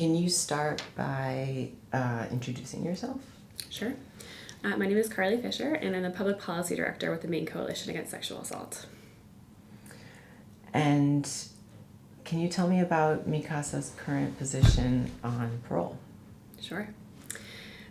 Can you start by introducing yourself? Sure. My name is Carly Fisher, and I'm the Public Policy Director with the Maine Coalition Against Sexual Assault. And can you tell me about MECASA's current position on parole? Sure.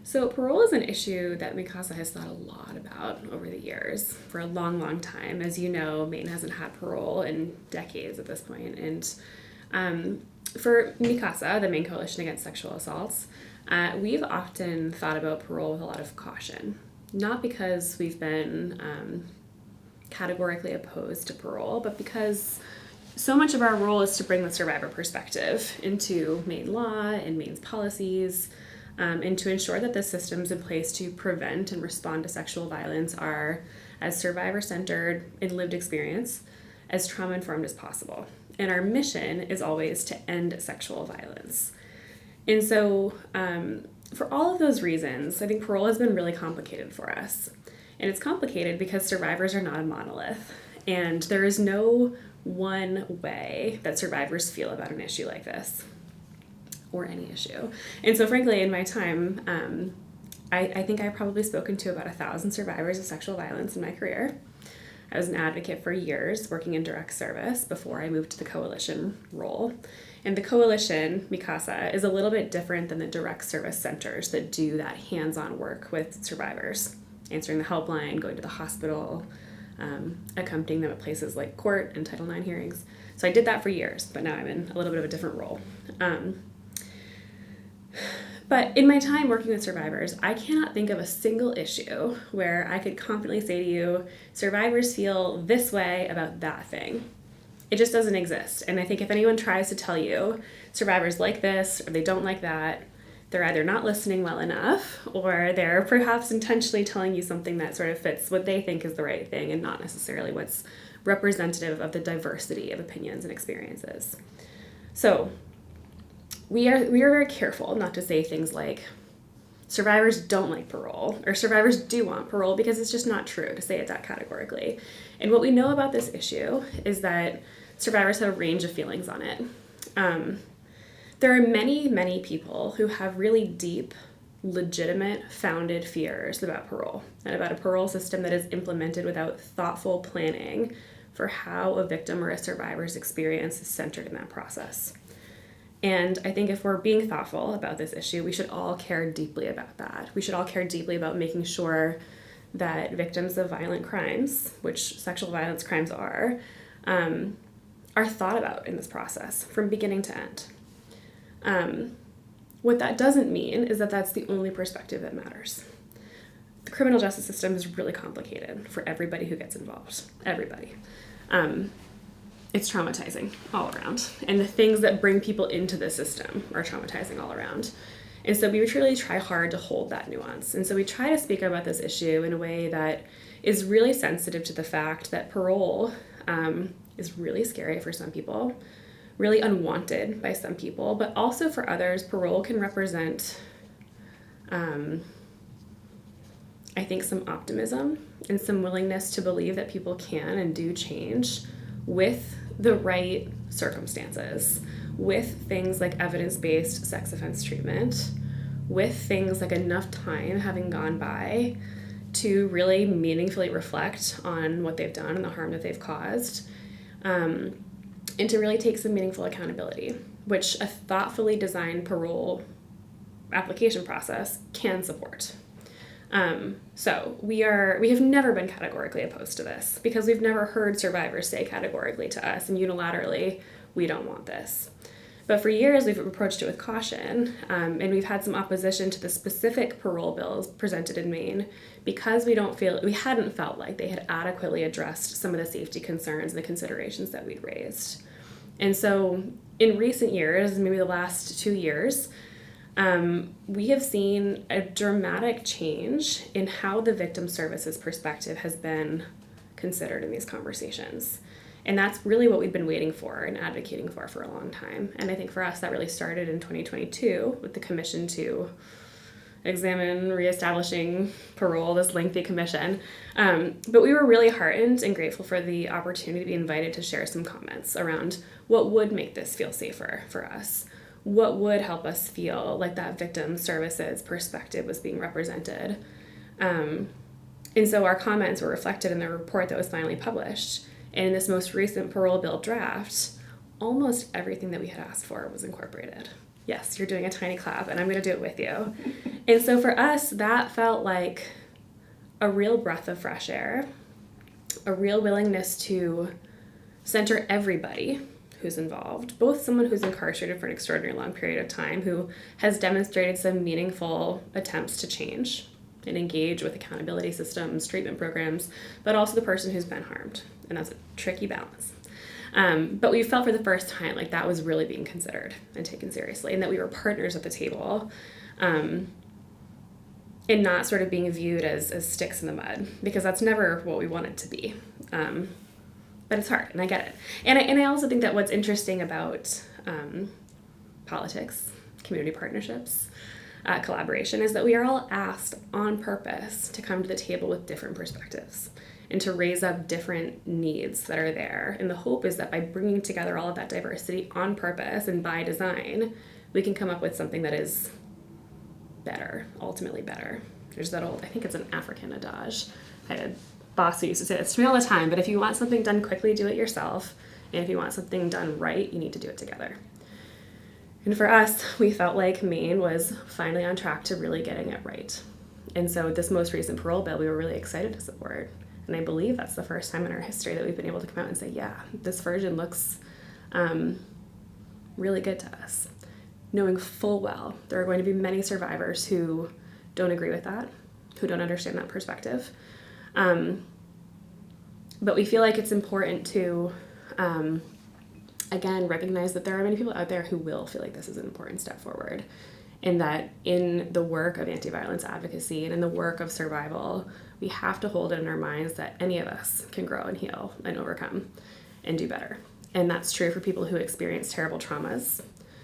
So parole is an issue that MECASA has thought a lot about over the years, for a long, long time. As you know, Maine hasn't had parole in decades at this point. And for MECASA, the Maine Coalition Against Sexual Assaults, we've often thought about parole with a lot of caution. Not because we've been categorically opposed to parole, but because so much of our role is to bring the survivor perspective into Maine law and Maine's policies, and to ensure that the systems in place to prevent and respond to sexual violence are as survivor-centered in lived experience, as trauma-informed as possible. And our mission is always to end sexual violence. And so for all of those reasons, I think parole has been really complicated for us. And it's complicated because survivors are not a monolith. And there is no one way that survivors feel about an issue like this, or any issue. And so frankly, in my time, I think I've probably spoken to about 1,000 survivors of sexual violence in my career. I was an advocate for years, working in direct service before I moved to the coalition role. And the coalition, MECASA, is a little bit different than the direct service centers that do that hands-on work with survivors, answering the helpline, going to the hospital, accompanying them at places like court and Title IX hearings. So I did that for years, but now I'm in a little bit of a different role. But in my time working with survivors, I cannot think of a single issue where I could confidently say to you, survivors feel this way about that thing. It just doesn't exist. And I think if anyone tries to tell you survivors like this or they don't like that, they're either not listening well enough or they're perhaps intentionally telling you something that sort of fits what they think is the right thing and not necessarily what's representative of the diversity of opinions and experiences. So we are very careful not to say things like survivors don't like parole or survivors do want parole, because it's just not true to say it that categorically. And what we know about this issue is that survivors have a range of feelings on it. There are many, many people who have really deep, legitimate, founded fears about parole and about a parole system that is implemented without thoughtful planning for how a victim or a survivor's experience is centered in that process. And I think if we're being thoughtful about this issue, we should all care deeply about that. We should all care deeply about making sure that victims of violent crimes, which sexual violence crimes are thought about in this process from beginning to end. What that doesn't mean is that that's the only perspective that matters. The criminal justice system is really complicated for everybody who gets involved. Everybody. It's traumatizing all around. And the things that bring people into the system are traumatizing all around. And so we truly try hard to hold that nuance. And so we try to speak about this issue in a way that is really sensitive to the fact that parole is really scary for some people, really unwanted by some people, but also for others, parole can represent, I think, some optimism and some willingness to believe that people can and do change with the right circumstances, with things like evidence-based sex offense treatment, with things like enough time having gone by to really meaningfully reflect on what they've done and the harm that they've caused, and to really take some meaningful accountability, which a thoughtfully designed parole application process can support. So we have never been categorically opposed to this because we've never heard survivors say categorically to us and unilaterally, we don't want this. But for years we've approached it with caution, and we've had some opposition to the specific parole bills presented in Maine because we hadn't felt like they had adequately addressed some of the safety concerns and the considerations that we'd raised. And so in recent years, maybe the last 2 years, we have seen a dramatic change in how the victim services perspective has been considered in these conversations. And that's really what we've been waiting for and advocating for a long time. And I think for us, that really started in 2022 with the commission to examine reestablishing parole, this lengthy commission. But we were really heartened and grateful for the opportunity to be invited to share some comments around what would make this feel safer for us. what would help us feel like that victim services perspective was being represented. And so our comments were reflected in the report that was finally published. And in this most recent parole bill draft, almost everything that we had asked for was incorporated. Yes, you're doing a tiny clap, and I'm going to do it with you. And so for us, that felt like a real breath of fresh air, a real willingness to center everybody who's involved, both someone who's incarcerated for an extraordinary long period of time, who has demonstrated some meaningful attempts to change and engage with accountability systems, treatment programs, but also the person who's been harmed. And that's a tricky balance. But we felt for the first time like that was really being considered and taken seriously, and that we were partners at the table, and not sort of being viewed as sticks in the mud, because that's never what we want it to be. But it's hard, and I get it. And I also think that what's interesting about politics, community partnerships, collaboration, is that we are all asked on purpose to come to the table with different perspectives and to raise up different needs that are there. And the hope is that by bringing together all of that diversity on purpose and by design, we can come up with something that is better, ultimately better. There's that old, I think it's an African adage. I had a boss who used to say this to me all the time, but if you want something done quickly, do it yourself. And if you want something done right, you need to do it together. And for us, we felt like Maine was finally on track to really getting it right. And so this most recent parole bill, we were really excited to support. And I believe that's the first time in our history that we've been able to come out and say, yeah, this version looks really good to us. Knowing full well there are going to be many survivors who don't agree with that, who don't understand that perspective. But we feel like it's important to, again, recognize that there are many people out there who will feel like this is an important step forward. And that in the work of anti-violence advocacy and in the work of survival, we have to hold it in our minds that any of us can grow and heal and overcome and do better. And that's true for people who experience terrible traumas,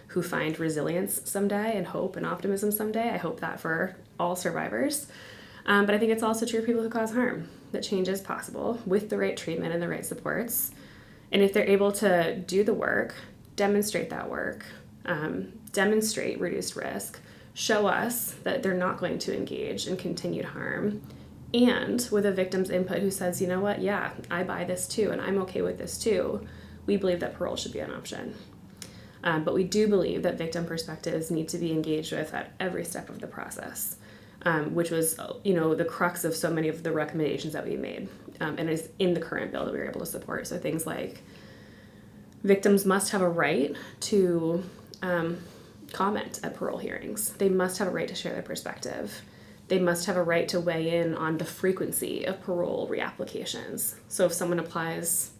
who find resilience someday and hope and optimism someday. I hope that for all survivors. But I think it's also true for people who cause harm, that change is possible with the right treatment and the right supports. And if they're able to do the work, demonstrate that work, demonstrate reduced risk, show us that they're not going to engage in continued harm, and with a victim's input who says, you know what, yeah, I buy this too, and I'm okay with this too, we believe that parole should be an option. But we do believe that victim perspectives need to be engaged with at every step of the process, which was, the crux of so many of the recommendations that we made, and is in the current bill that we were able to support. So things like victims must have a right to comment at parole hearings. They must have a right to share their perspective. They must have a right to weigh in on the frequency of parole reapplications. So if someone applies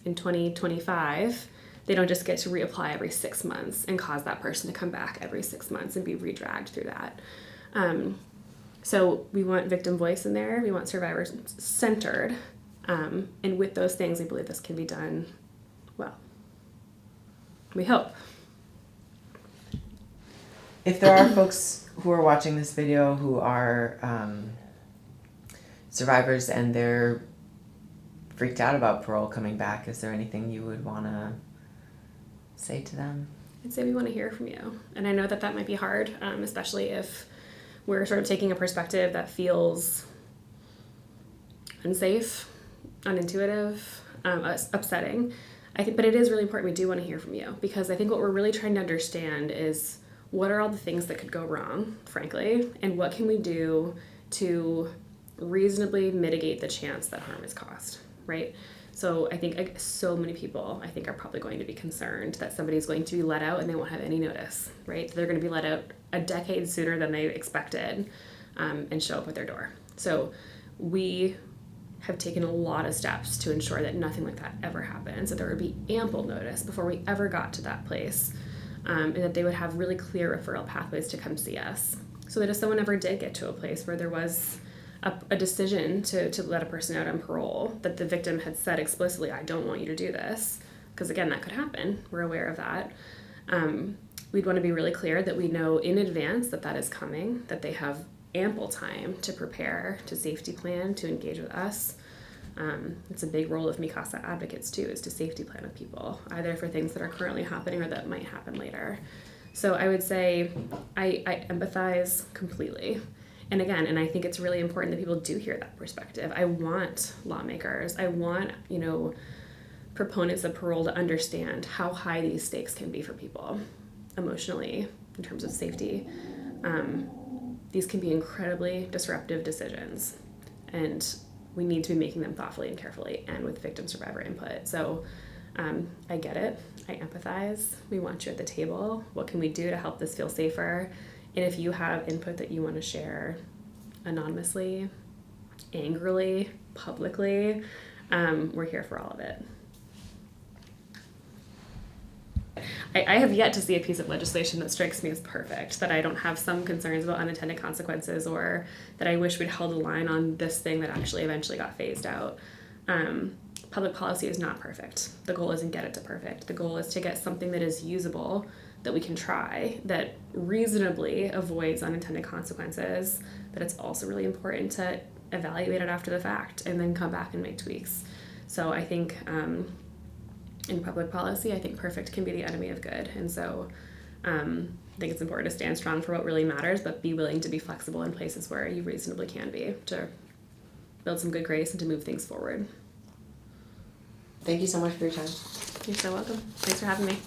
in 2025, they don't just get to reapply every 6 months and cause that person to come back every 6 months and be redragged through that. So we want victim voice in there. We want survivors centered. And with those things, we believe this can be done well. We hope. If there are folks who are watching this video who are survivors and they're freaked out about parole coming back, is there anything you would want to say to them? I'd say we want to hear from you. And I know that that might be hard, especially if we're sort of taking a perspective that feels unsafe, unintuitive, upsetting. But it is really important. We do want to hear from you, because I think what we're really trying to understand is what are all the things that could go wrong, frankly, and what can we do to reasonably mitigate the chance that harm is caused, right? So I think so many people, I think, are probably going to be concerned that somebody's going to be let out and they won't have any notice, right? They're going to be let out a decade sooner than they expected, and show up at their door. So we have taken a lot of steps to ensure that nothing like that ever happens, that there would be ample notice before we ever got to that place, and that they would have really clear referral pathways to come see us. So that if someone ever did get to a place where there was a decision to let a person out on parole, that the victim had said explicitly, I don't want you to do this, because again, that could happen. We're aware of that. We'd want to be really clear that we know in advance that that is coming, that they have ample time to prepare, to safety plan, to engage with us. It's a big role of MECASA advocates too, is to safety plan with people, either for things that are currently happening or that might happen later. So I would say I empathize completely. And again, and I think it's really important that people do hear that perspective. I want lawmakers, I want, proponents of parole to understand how high these stakes can be for people emotionally in terms of safety. These can be incredibly disruptive decisions, and we need to be making them thoughtfully and carefully and with victim survivor input. So I get it. I empathize. We want you at the table. What can we do to help this feel safer? And if you have input that you want to share anonymously, angrily, publicly, we're here for all of it. I have yet to see a piece of legislation that strikes me as perfect, that I don't have some concerns about unintended consequences, or that I wish we'd held a line on this thing that actually eventually got phased out. Public policy is not perfect. The goal isn't get it to perfect. The goal is to get something that is usable, that we can try, that reasonably avoids unintended consequences, but it's also really important to evaluate it after the fact and then come back and make tweaks. So I think in public policy, I think perfect can be the enemy of good. And so I think it's important to stand strong for what really matters, but be willing to be flexible in places where you reasonably can be, to build some good grace and to move things forward. Thank you so much for your time. You're so welcome. Thanks for having me.